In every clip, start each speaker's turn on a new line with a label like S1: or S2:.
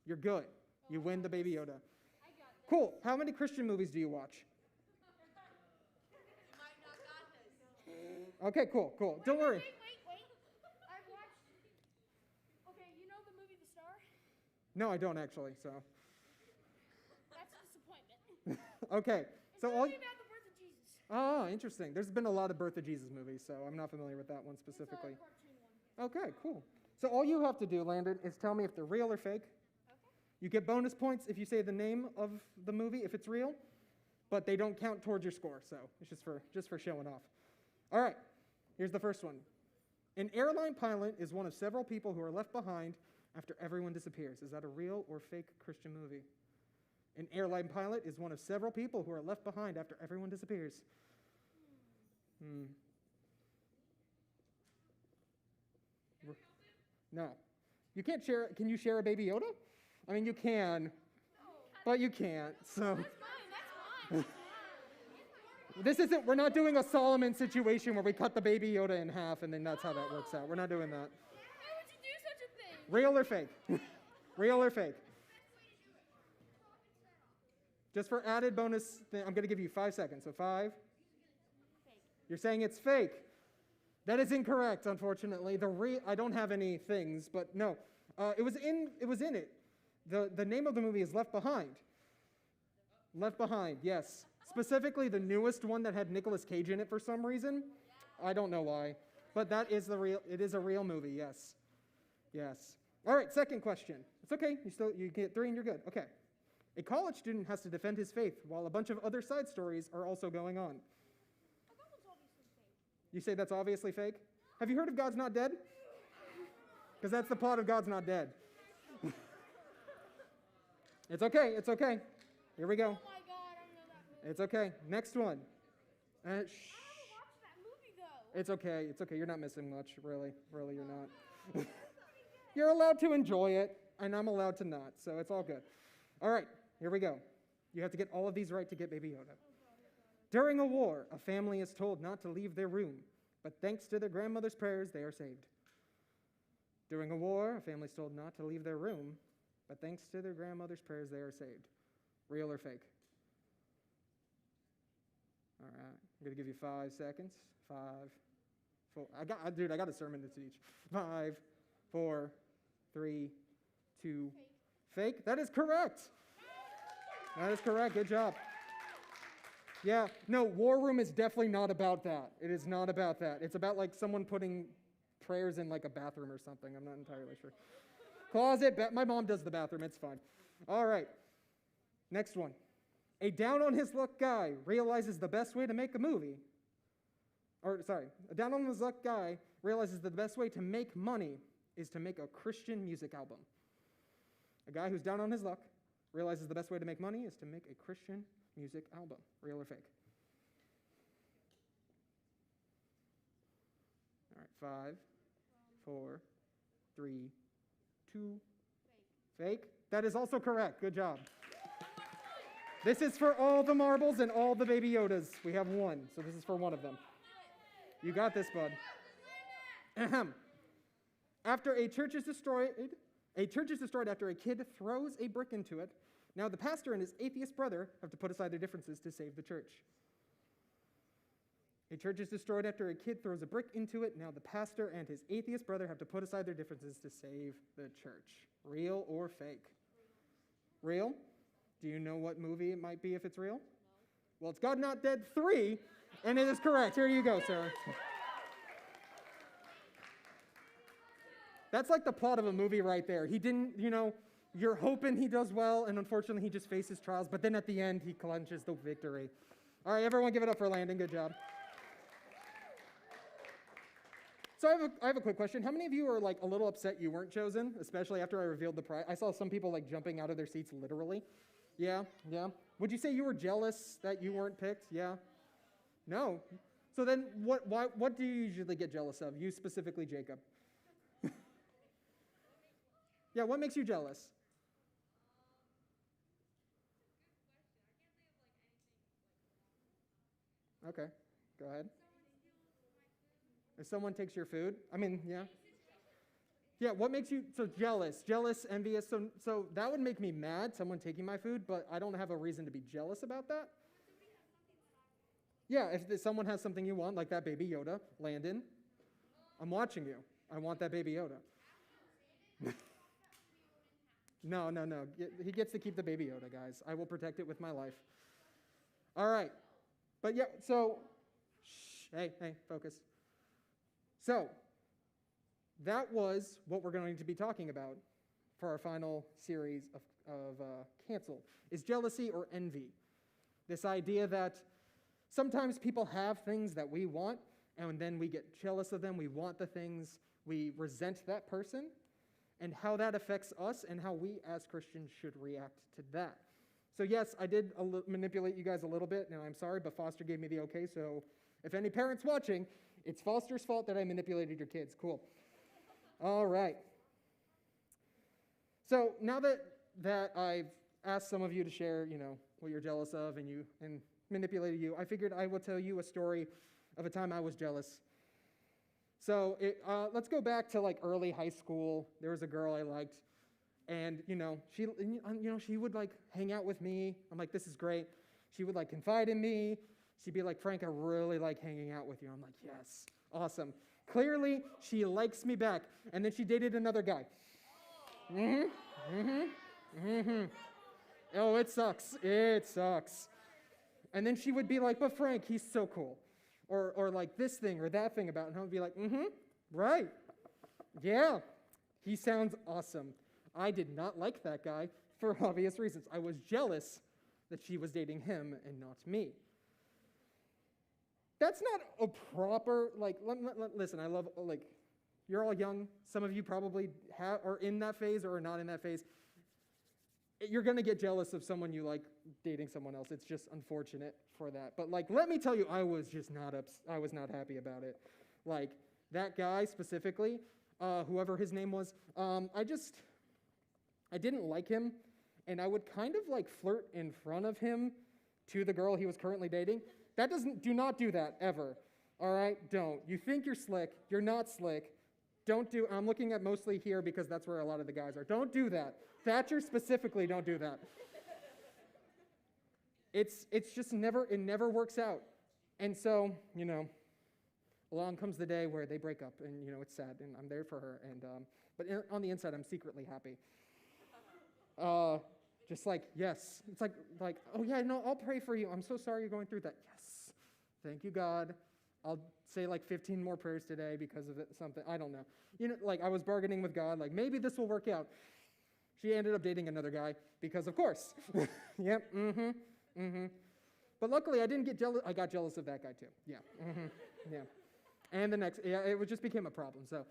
S1: You're good. You win the Baby Yoda. Cool. How many Christian movies do you watch? Okay, cool. Don't worry.
S2: Wait. I've watched... Okay, you know the movie The Star?
S1: No, I don't actually, so.
S2: That's a disappointment.
S1: Okay.
S2: It's
S1: So
S2: about the birth of Jesus.
S1: Oh, interesting. There's been a lot of Birth of Jesus movies, so I'm not familiar with that one specifically.
S2: It's a cartoon one.
S1: Okay, cool. So all you have to do, Landon, is tell me if they're real or fake.
S2: Okay.
S1: You get bonus points if you say the name of the movie, if it's real, but they don't count towards your score, so it's just for showing off. All right, here's the first one. An airline pilot is one of several people who are left behind after everyone disappears. Is that a real or fake Christian movie? An airline pilot is one of several people who are left behind after everyone disappears. No. You can't share. Can you share a Baby Yoda? I mean, you can, but you can't. So
S2: That's mine.
S1: this isn't. We're not doing a Solomon situation where we cut the Baby Yoda in half and then that's how that works out. We're not doing that.
S2: How would you do such a thing?
S1: Real or fake? Real or fake? Just for added bonus, I'm going to give you 5 seconds. So 5.
S2: Fake.
S1: You're saying it's fake. That is incorrect, unfortunately. I don't have any things, but no. It was in it. The name of the movie is Left Behind. Left Behind, yes. Specifically the newest one that had Nicolas Cage in it for some reason. I don't know why. But it is a real movie, yes. Yes. All right, second question. It's okay. You get 3 and you're good. Okay. A college student has to defend his faith while a bunch of other side stories are also going on.
S2: Oh, that one's obviously fake.
S1: You say that's obviously fake? Have you heard of God's Not Dead? Because that's the plot of God's Not Dead. It's okay. Here we go.
S2: Oh my God, I know that movie.
S1: It's okay. Next one. Shh.
S2: I haven't watched that movie though.
S1: It's okay. You're not missing much, really. Really, you're not. You're allowed to enjoy it, and I'm allowed to not, so it's all good. All right, here we go. You have to get all of these right to get Baby Yoda. During a war, a family is told not to leave their room, but thanks to their grandmother's prayers, they are saved. During a war, a family is told not to leave their room, but thanks to their grandmother's prayers, they are saved. Real or fake? All right, I'm going to give you 5 seconds. 5, 4. I got a sermon to teach. 5, 4, 3, 2. Fake? That is correct. That is correct. Good job. Yeah, no, War Room is definitely not about that. It is not about that. It's about like someone putting prayers in like a bathroom or something. I'm not entirely sure. Closet, my mom does the bathroom. It's fine. All right. Next one. A down-on-his-luck guy realizes the best way to make a movie. A down-on-his-luck guy realizes that the best way to make money is to make a Christian music album. A guy who's down on his luck realizes the best way to make money is to make a Christian music album. Real or fake? All right, 5, 4, 3, 2. Fake? That is also correct. Good job. This is for all the marbles and all the Baby Yodas. We have 1, so this is for one of them. You got this, bud. Ahem. After a church is destroyed after a kid throws a brick into it. Now the pastor and his atheist brother have to put aside their differences to save the church. A church is destroyed after a kid throws a brick into it. Now the pastor and his atheist brother have to put aside their differences to save the church. Real or fake? Real? Do you know what movie it might be if it's real? No. Well, it's God Not Dead 3, and it is correct. Here you go, Sarah. That's like the plot of a movie right there. He didn't, you're hoping he does well, and unfortunately he just faces trials, but then at the end he clinches the victory. All right, everyone give it up for Landon. Good job. So I have a quick question. How many of you are like a little upset you weren't chosen, especially after I revealed the prize? I saw some people like jumping out of their seats literally. Yeah. Would you say you were jealous that you weren't picked? Yeah. No. So then what do you usually get jealous of? You specifically, Jacob. Yeah, what makes you jealous? Okay, go ahead. If someone takes your food? I mean, yeah. Yeah, what makes you so jealous? Jealous, envious. So that would make me mad, someone taking my food, but I don't have a reason to be jealous about that. Yeah, if someone has something you want, like that baby Yoda, Landon, I'm watching you. I want that baby Yoda. No. He gets to keep the baby Yoda, guys. I will protect it with my life. All right. But yeah, so, hey, focus. So, that was what we're going to be talking about for our final series of Cancel, is jealousy or envy. This idea that sometimes people have things that we want, and then we get jealous of them. We want the things, we resent that person, and how that affects us and how we as Christians should react to that. So yes, I did manipulate you guys a little bit, and I'm sorry, but Foster gave me the okay, so if any parents watching, it's Foster's fault that I manipulated your kids. Cool. All right. So now that I've asked some of you to share, what you're jealous of and manipulated you, I figured I will tell you a story of a time I was jealous. So let's go back to like early high school. There was a girl I liked, and she would like hang out with me. I'm like, this is great. She would like confide in me. She'd be like, Frank, I really like hanging out with you. I'm like, yes, awesome. Clearly, she likes me back. And then she dated another guy. Oh, it sucks. It sucks. And then she would be like, but Frank, he's so cool. Or like this thing or that thing about him. I would be like, right. Yeah, he sounds awesome. I did not like that guy for obvious reasons. I was jealous that she was dating him and not me. That's not a proper, listen, I love, you're all young. Some of you probably are in that phase or are not in that phase. You're going to get jealous of someone you like dating someone else. It's just unfortunate for that. But, let me tell you, I was just I was not happy about it. That guy specifically, whoever his name was, I didn't like him, and I would kind of, flirt in front of him to the girl he was currently dating. Do not do that, ever. All right? Don't. You think you're slick. You're not slick. I'm looking at mostly here because that's where a lot of the guys are. Don't do that. Thatcher specifically, don't do that. It's just it never works out. And so, along comes the day where they break up, and, it's sad, and I'm there for her. But on the inside, I'm secretly happy. Just yes. It's like, oh yeah, no, I'll pray for you. I'm so sorry you're going through that. Yes. Thank you, God. I'll say 15 more prayers today because of something. I don't know. I was bargaining with God, maybe this will work out. She ended up dating another guy because, of course. Yep. But luckily, I didn't get jealous. I got jealous of that guy too. Yeah. Yeah. And it just became a problem. So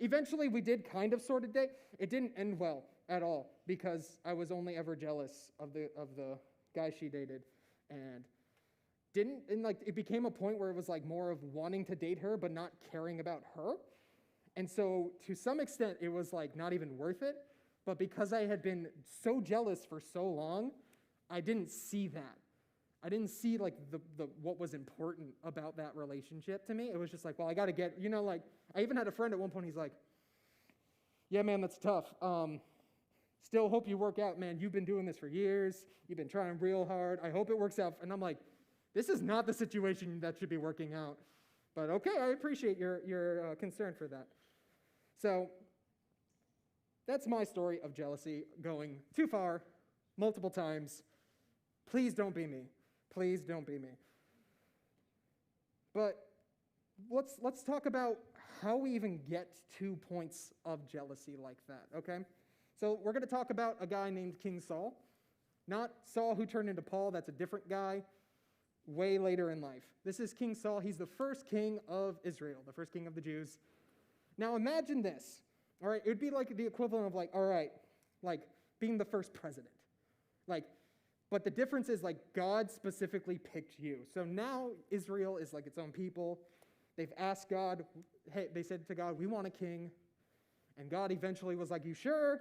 S1: eventually, we did kind of sort of date. It didn't end well at all because I was only ever jealous of the guy she dated, and it became a point where it was more of wanting to date her but not caring about her. And so to some extent it was not even worth it, but because I had been so jealous for so long, I didn't see that. I didn't see the what was important about that relationship to me. It was just well, I got to get, I even had a friend at one point, he's like, yeah, man, that's tough. Still hope you work out, man. You've been doing this for years. You've been trying real hard. I hope it works out. And I'm like, this is not the situation that should be working out. But okay, I appreciate your concern for that. So that's my story of jealousy going too far, multiple times. Please don't be me. Please don't be me. But let's talk about how we even get to points of jealousy like that, okay? So we're going to talk about a guy named King Saul. Not Saul who turned into Paul, that's a different guy, way later in life. This is King Saul. He's the first king of Israel, the first king of the Jews. Now imagine this, all right? It would be the equivalent of all right, being the first president. But the difference is God specifically picked you. So now Israel is its own people. They've asked God, hey, they said to God, we want a king. And God eventually was like, you sure?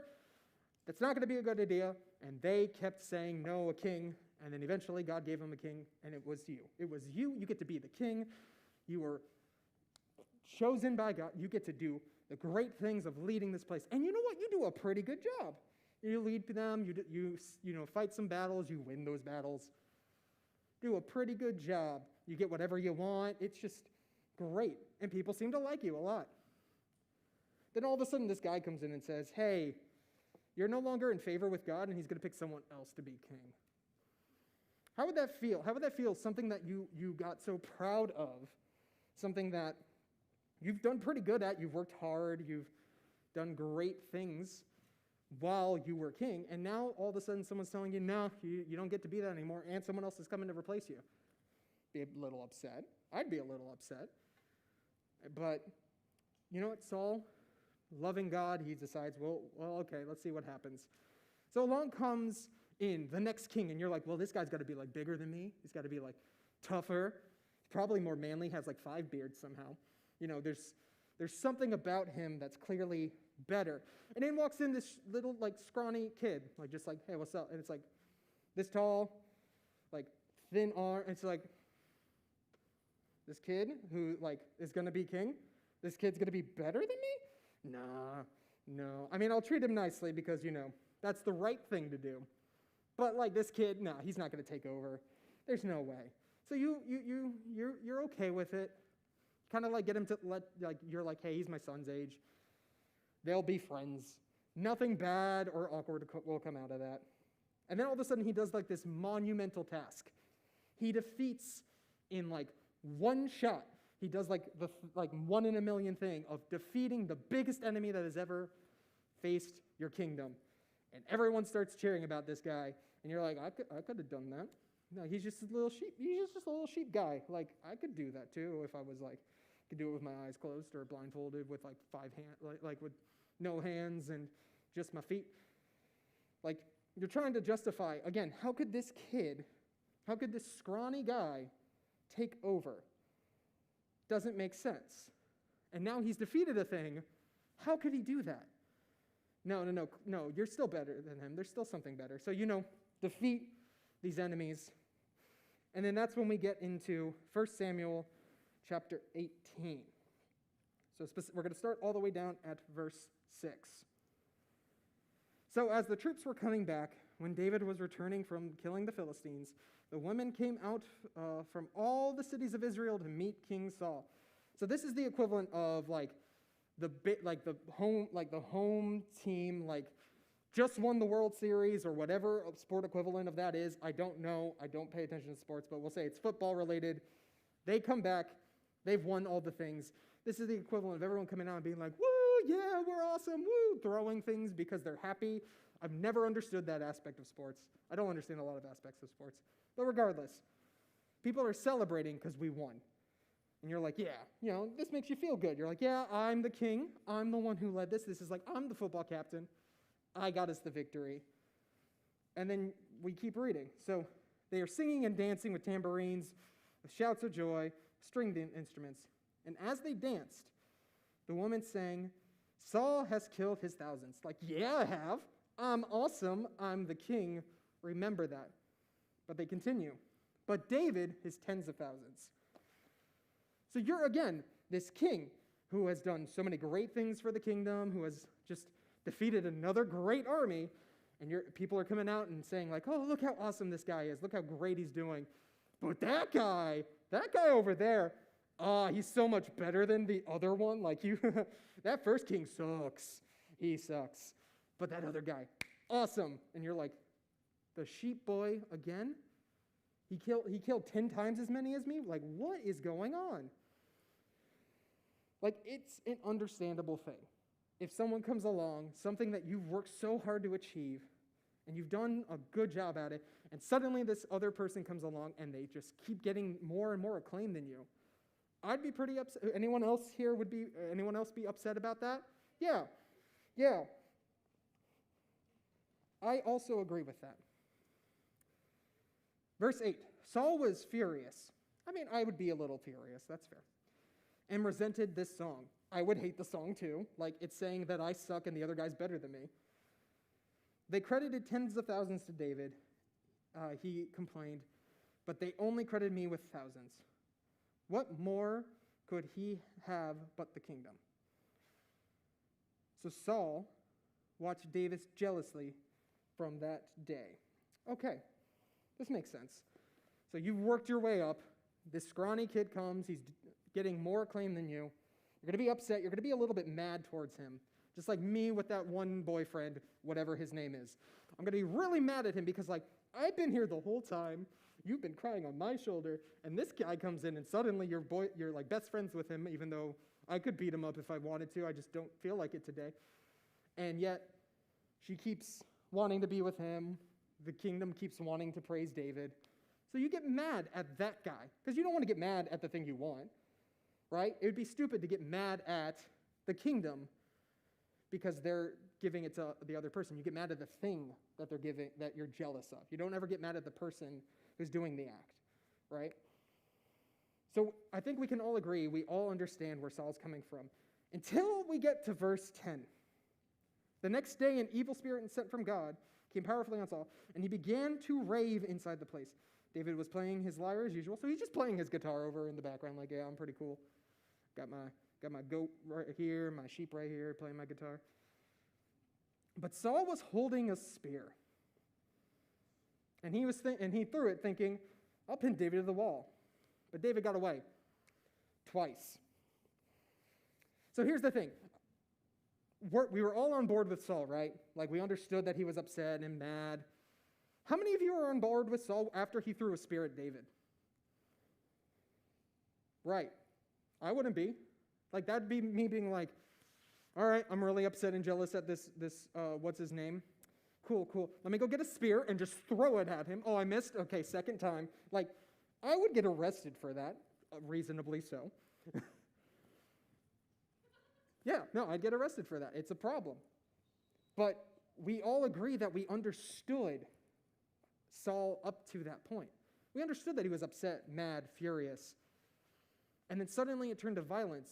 S1: That's not going to be a good idea. And they kept saying, no, a king. And then eventually God gave him a king, and it was you. It was you. You get to be the king. You were chosen by God. You get to do the great things of leading this place. And you know what? You do a pretty good job. You lead them, you fight some battles, you win those battles. Do a pretty good job. You get whatever you want. It's just great. And people seem to like you a lot. Then all of a sudden this guy comes in and says, hey, you're no longer in favor with God, and he's going to pick someone else to be king. How would that feel? How would that feel? Something that you got so proud of, something that you've done pretty good at, you've worked hard, you've done great things while you were king, and now all of a sudden someone's telling you, no, you don't get to be that anymore, and someone else is coming to replace you. Be a little upset. I'd be a little upset. But you know what, Saul, loving God, he decides, well, okay, let's see what happens. So along comes in the next king, and you're like, well, this guy's got to be like bigger than me. He's got to be like tougher. He's probably more manly, has like 5 beards somehow. There's something about him that's clearly better. And then walks in this little like scrawny kid, like just like, hey, what's up? And it's like this tall, like thin arm. It's like this kid who like is going to be king. This kid's going to be better than me? No. I mean, I'll treat him nicely because, that's the right thing to do. But like this kid, he's not going to take over. There's no way. So you're okay with it. Kind of like get him to you're like, hey, he's my son's age. They'll be friends. Nothing bad or awkward will come out of that. And then all of a sudden he does like this monumental task. He defeats in like one shot. He does like the 1 in a million thing of defeating the biggest enemy that has ever faced your kingdom. And everyone starts cheering about this guy. And you're like, I could have done that. No, he's just a little sheep. He's just a little sheep guy. Like, I could do that too if I was like, could do it with my eyes closed or blindfolded with like 5 hands, like with no hands and just my feet. Like, you're trying to justify, again, how could this scrawny guy take over? Doesn't make sense. And now he's defeated a thing. How could he do that? No, you're still better than him. There's still something better. So, defeat these enemies. And then that's when we get into 1 Samuel chapter 18. So we're going to start all the way down at verse 6. So as the troops were coming back, when David was returning from killing the Philistines, the women came out from all the cities of Israel to meet King Saul. So this is the equivalent of the home team, just won the World Series or whatever sport equivalent of that is. I don't know. I don't pay attention to sports, but we'll say it's football related. They come back. They've won all the things. This is the equivalent of everyone coming out and being like, woo, yeah, we're awesome, woo, throwing things because they're happy. I've never understood that aspect of sports. I don't understand a lot of aspects of sports. But regardless, people are celebrating because we won. And you're like, yeah, this makes you feel good. You're like, yeah, I'm the king. I'm the one who led this. This is like, I'm the football captain. I got us the victory. And then we keep reading. So they are singing and dancing with tambourines, with shouts of joy, stringed instruments. And as they danced, the woman sang, Saul has killed his thousands. Like, yeah, I have. I'm awesome. I'm the king. Remember that. But they continue. But David, his tens of thousands. So you're, again, this king who has done so many great things for the kingdom, who has just defeated another great army, and people are coming out and saying, like, oh, look how awesome this guy is. Look how great he's doing. But that guy over there, he's so much better than the other one. Like, that first king sucks. He sucks. But that other guy, awesome. And you're like, the sheep boy again? He killed 10 times as many as me? Like, what is going on? Like, it's an understandable thing. If someone comes along, something that you've worked so hard to achieve, and you've done a good job at it, and suddenly this other person comes along and they just keep getting more and more acclaim than you, I'd be pretty upset. Anyone else be upset about that? Yeah. I also agree with that. Verse 8, Saul was furious. I mean, I would be a little furious, that's fair. And resented this song. I would hate the song too. Like, it's saying that I suck and the other guy's better than me. They credited tens of thousands to David, he complained, but they only credited me with thousands. What more could he have but the kingdom? So Saul watched David jealously from that day. Okay, this makes sense. So you've worked your way up. This scrawny kid comes. He's getting more acclaim than you. You're going to be upset. You're going to be a little bit mad towards him. Just like me with that one boyfriend, whatever his name is. I'm going to be really mad at him because, like, I've been here the whole time. You've been crying on my shoulder. And this guy comes in and suddenly you're like best friends with him, even though I could beat him up if I wanted to. I just don't feel like it today. And yet she keeps wanting to be with him. The kingdom keeps wanting to praise David. So you get mad at that guy because you don't want to get mad at the thing you want, right? It would be stupid to get mad at the kingdom because they're giving it to the other person. You get mad at the thing that they're giving, that you're jealous of. You don't ever get mad at the person who's doing the act, right? So I think we can all agree, we all understand where Saul's coming from. Until we get to verse 10. The next day, an evil spirit sent from God came powerfully on Saul, and he began to rave inside the place. David was playing his lyre as usual, so he's just playing his guitar over in the background, like, yeah, I'm pretty cool. Got my goat right here, my sheep right here, playing my guitar. But Saul was holding a spear, and he threw it, thinking, I'll pin David to the wall. But David got away twice. So here's the thing. We were all on board with Saul, right? Like, we understood that he was upset and mad. How many of you are on board with Saul after he threw a spear at David? Right. I wouldn't be. Like, that'd be me being like, all right, I'm really upset and jealous at this what's his name? Cool. Let me go get a spear and just throw it at him. Oh, I missed? Okay, second time. Like, I would get arrested for that, reasonably so. Yeah, no, I'd get arrested for that. It's a problem. But we all agree that we understood Saul up to that point. We understood that he was upset, mad, furious. And then suddenly it turned to violence.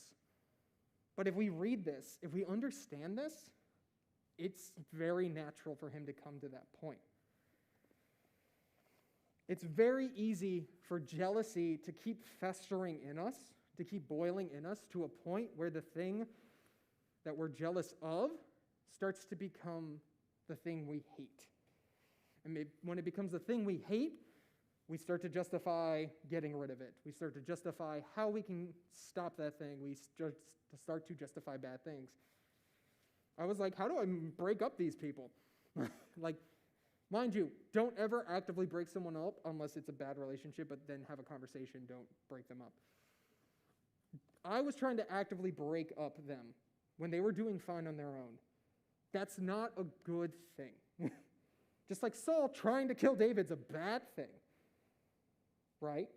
S1: But if we read this, if we understand this, it's very natural for him to come to that point. It's very easy for jealousy to keep festering in us, to keep boiling in us to a point where the thing that we're jealous of starts to become the thing we hate. And when it becomes the thing we hate, we start to justify getting rid of it. We start to justify how we can stop that thing. We start to justify bad things. I was like, how do I break up these people? Like, mind you, don't ever actively break someone up unless it's a bad relationship, but then have a conversation, don't break them up. I was trying to actively break up them when they were doing fine on their own. That's not a good thing. Just like Saul trying to kill David's a bad thing, right?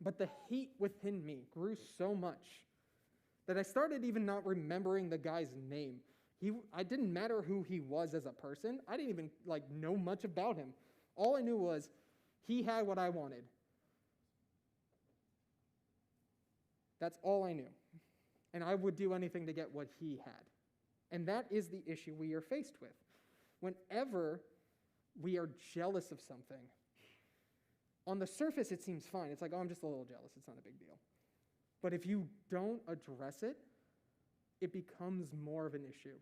S1: But the hate within me grew so much that I started even not remembering the guy's name. I didn't matter who he was as a person. I didn't even know much about him. All I knew was he had what I wanted. That's all I knew. And I would do anything to get what he had. And that is the issue we are faced with. Whenever we are jealous of something, on the surface it seems fine. It's like, oh, I'm just a little jealous. It's not a big deal. But if you don't address it, it becomes more of an issue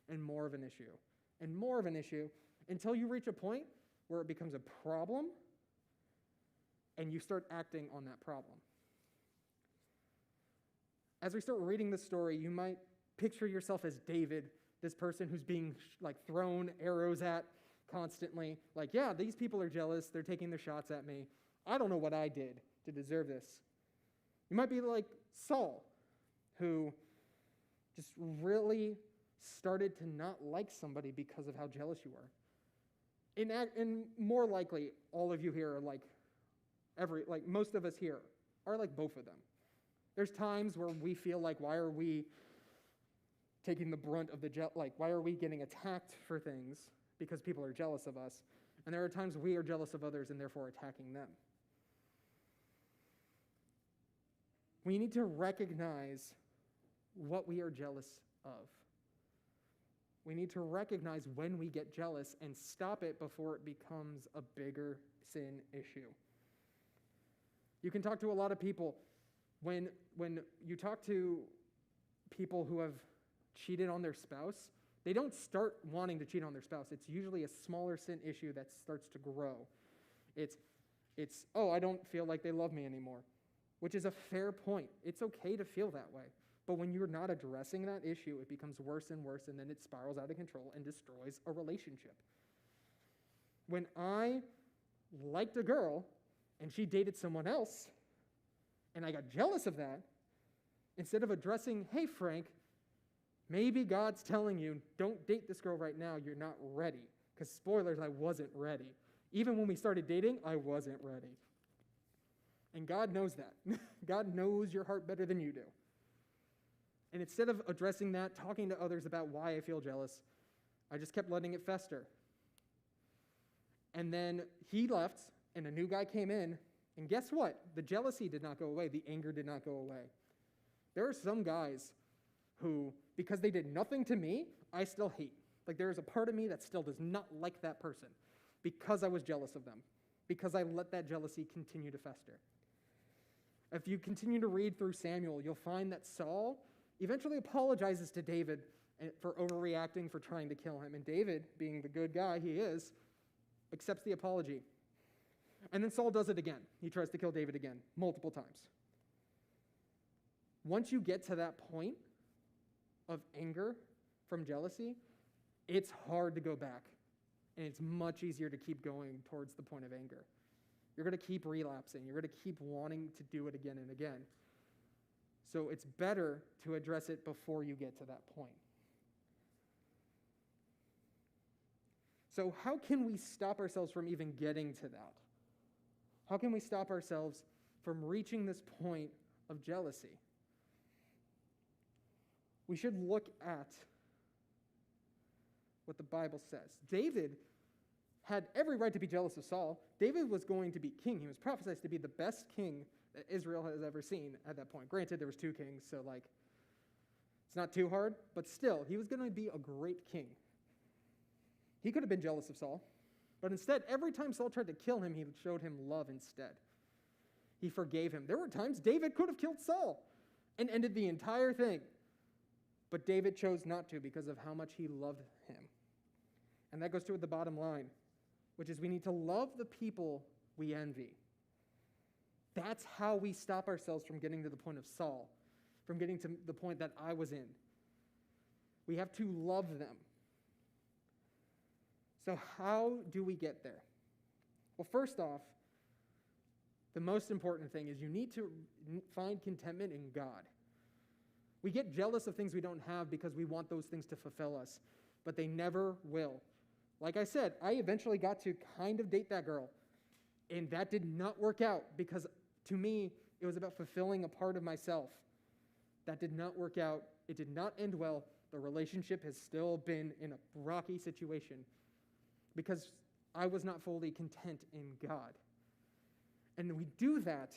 S1: and more of an issue and more of an issue until you reach a point where it becomes a problem and you start acting on that problem. As we start reading this story, you might picture yourself as David, this person who's being thrown arrows at constantly. Like, yeah, these people are jealous. They're taking their shots at me. I don't know what I did to deserve this. You might be like Saul, who just really started to not like somebody because of how jealous you were. And more likely, all of you here are like most of us here are like both of them. There's times where we feel like, why are we taking the brunt of why are we getting attacked for things because people are jealous of us? And there are times we are jealous of others and therefore attacking them. We need to recognize what we are jealous of. We need to recognize when we get jealous and stop it before it becomes a bigger sin issue. You can talk to a lot of people. When you talk to people who have cheated on their spouse, they don't start wanting to cheat on their spouse. It's usually a smaller sin issue that starts to grow. It's oh, I don't feel like they love me anymore, which is a fair point. It's okay to feel that way. But when you're not addressing that issue, it becomes worse and worse, and then it spirals out of control and destroys a relationship. When I liked a girl and she dated someone else, and I got jealous of that, instead of addressing, hey, Frank, maybe God's telling you, don't date this girl right now, you're not ready. Because spoilers, I wasn't ready. Even when we started dating, I wasn't ready. And God knows that. God knows your heart better than you do. And instead of addressing that, talking to others about why I feel jealous, I just kept letting it fester. And then he left, and a new guy came in, and guess what? The jealousy did not go away. The anger did not go away. There are some guys who, because they did nothing to me, I still hate. Like, there is a part of me that still does not like that person because I was jealous of them, because I let that jealousy continue to fester. If you continue to read through Samuel, you'll find that Saul eventually apologizes to David for overreacting, for trying to kill him. And David, being the good guy he is, accepts the apology. And then Saul does it again. He tries to kill David again, multiple times. Once you get to that point of anger from jealousy, it's hard to go back. And it's much easier to keep going towards the point of anger. You're going to keep relapsing. You're going to keep wanting to do it again and again. So it's better to address it before you get to that point. So how can we stop ourselves from even getting to that? How can we stop ourselves from reaching this point of jealousy? We should look at what the Bible says. David had every right to be jealous of Saul. David was going to be king. He was prophesied to be the best king that Israel has ever seen at that point. Granted, there was 2 kings, so it's not too hard, but still, he was going to be a great king. He could have been jealous of Saul, but instead, every time Saul tried to kill him, he showed him love instead. He forgave him. There were times David could have killed Saul and ended the entire thing, but David chose not to because of how much he loved him. And that goes to the bottom line, which is we need to love the people we envy. That's how we stop ourselves from getting to the point of Saul, from getting to the point that I was in. We have to love them. So how do we get there? Well, first off, the most important thing is you need to find contentment in God. We get jealous of things we don't have because we want those things to fulfill us, but they never will. Like I said, I eventually got to kind of date that girl, and that did not work out because to me, it was about fulfilling a part of myself. That did not work out. It did not end well. The relationship has still been in a rocky situation because I was not fully content in God. And we do that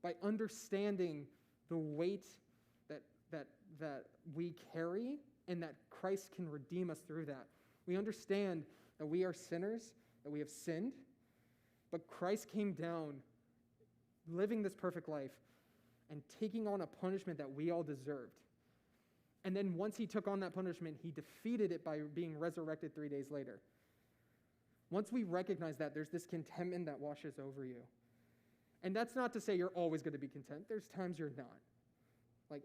S1: by understanding the weight that we carry and that Christ can redeem us through that. We understand that we are sinners, that we have sinned, but Christ came down, living this perfect life, and taking on a punishment that we all deserved. And then once he took on that punishment, he defeated it by being resurrected 3 days later. Once we recognize that, there's this contentment that washes over you. And that's not to say you're always going to be content. There's times you're not.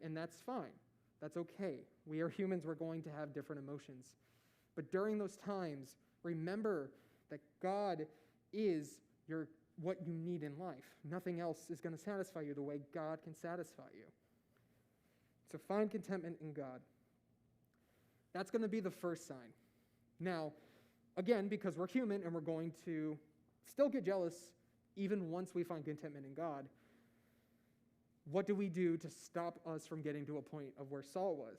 S1: And that's fine. That's okay. We are humans. We're going to have different emotions. But during those times, remember that God is what you need in life. Nothing else is going to satisfy you the way God can satisfy you. So find contentment in God. That's going to be the first sign. Now, again, because we're human and we're going to still get jealous even once we find contentment in God, what do we do to stop us from getting to a point of where Saul was?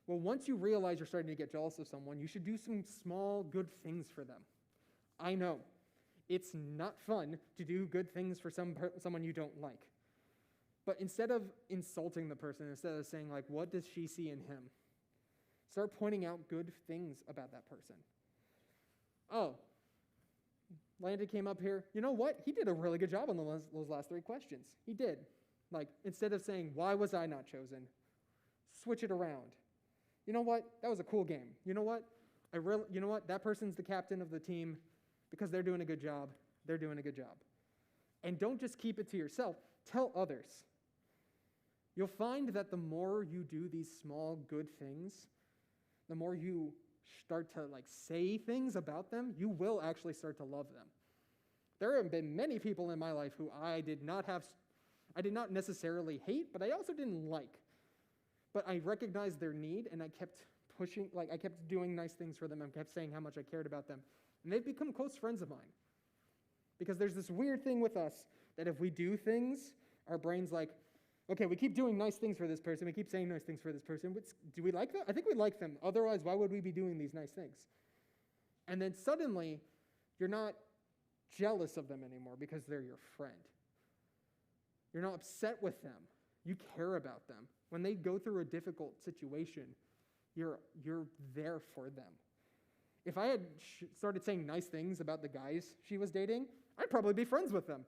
S1: Well, once you realize you're starting to get jealous of someone, you should do some small good things for them. I know, it's not fun to do good things for someone you don't like. But instead of insulting the person, instead of saying, what does she see in him? Start pointing out good things about that person. Oh, Landon came up here. You know what? He did a really good job on those last 3 questions. He did. Instead of saying, why was I not chosen? switch it around. You know what? That was a cool game. You know what? You know what? That person's the captain of the team because they're doing a good job. They're doing a good job. And don't just keep it to yourself. Tell others. You'll find that the more you do these small good things, the more you start to say things about them, you will actually start to love them. There have been many people in my life who I did not necessarily hate, but I also didn't like. But I recognized their need, and I kept pushing, I kept doing nice things for them. I kept saying how much I cared about them. And they've become close friends of mine. Because there's this weird thing with us that if we do things, our brain's okay, we keep doing nice things for this person. We keep saying nice things for this person. But do we like them? I think we like them. Otherwise, why would we be doing these nice things? And then suddenly, you're not jealous of them anymore because they're your friend. You're not upset with them. You care about them. When they go through a difficult situation, you're there for them. If I had started saying nice things about the guys she was dating, I'd probably be friends with them.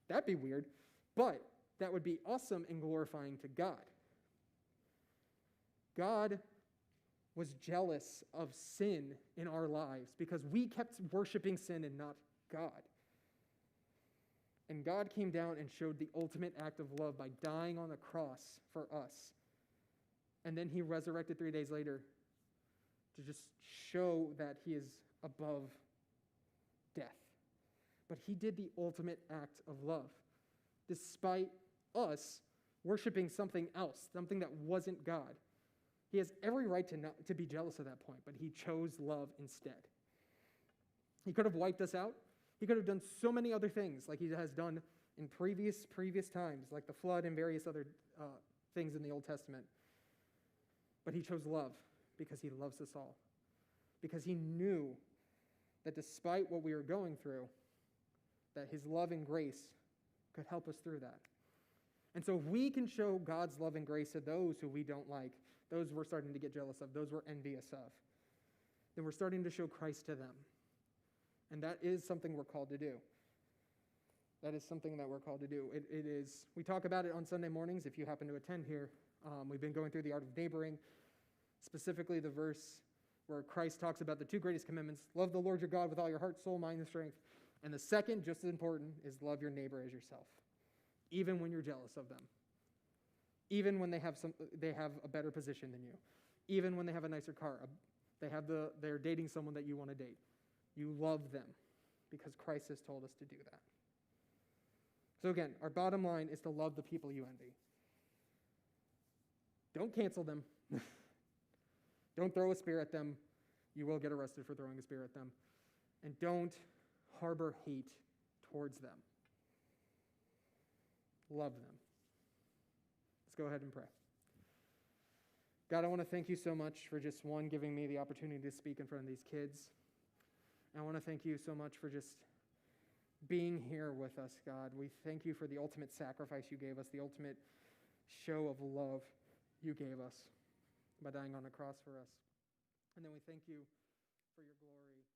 S1: That'd be weird. But that would be awesome and glorifying to God. God was jealous of sin in our lives because we kept worshiping sin and not God. And God came down and showed the ultimate act of love by dying on the cross for us. And then he resurrected 3 days later to just show that he is above death. But he did the ultimate act of love, despite us worshiping something else, something that wasn't God. He has every right to be jealous at that point, but he chose love instead. He could have wiped us out. He could have done so many other things like he has done in previous times, like the flood and various other things in the Old Testament. But he chose love because he loves us all. Because he knew that despite what we were going through, that his love and grace could help us through that. And so if we can show God's love and grace to those who we don't like, those we're starting to get jealous of, those we're envious of, then we're starting to show Christ to them. And that is something we're called to do. That is something that we're called to do. It is. We talk about it on Sunday mornings if you happen to attend here. We've been going through the art of neighboring, specifically the verse where Christ talks about the two greatest commandments: love the Lord your God with all your heart, soul, mind, and strength. And the second, just as important, is love your neighbor as yourself, even when you're jealous of them, even when they have a better position than you, even when they have a nicer car, they're dating someone that you want to date. You love them because Christ has told us to do that. So again, our bottom line is to love the people you envy. Don't cancel them. Don't throw a spear at them. You will get arrested for throwing a spear at them. And don't harbor hate towards them. Love them. Let's go ahead and pray. God, I want to thank you so much for just, one, giving me the opportunity to speak in front of these kids. And I want to thank you so much for just being here with us, God. We thank you for the ultimate sacrifice you gave us, the ultimate show of love you gave us by dying on the cross for us. And then we thank you for your glory.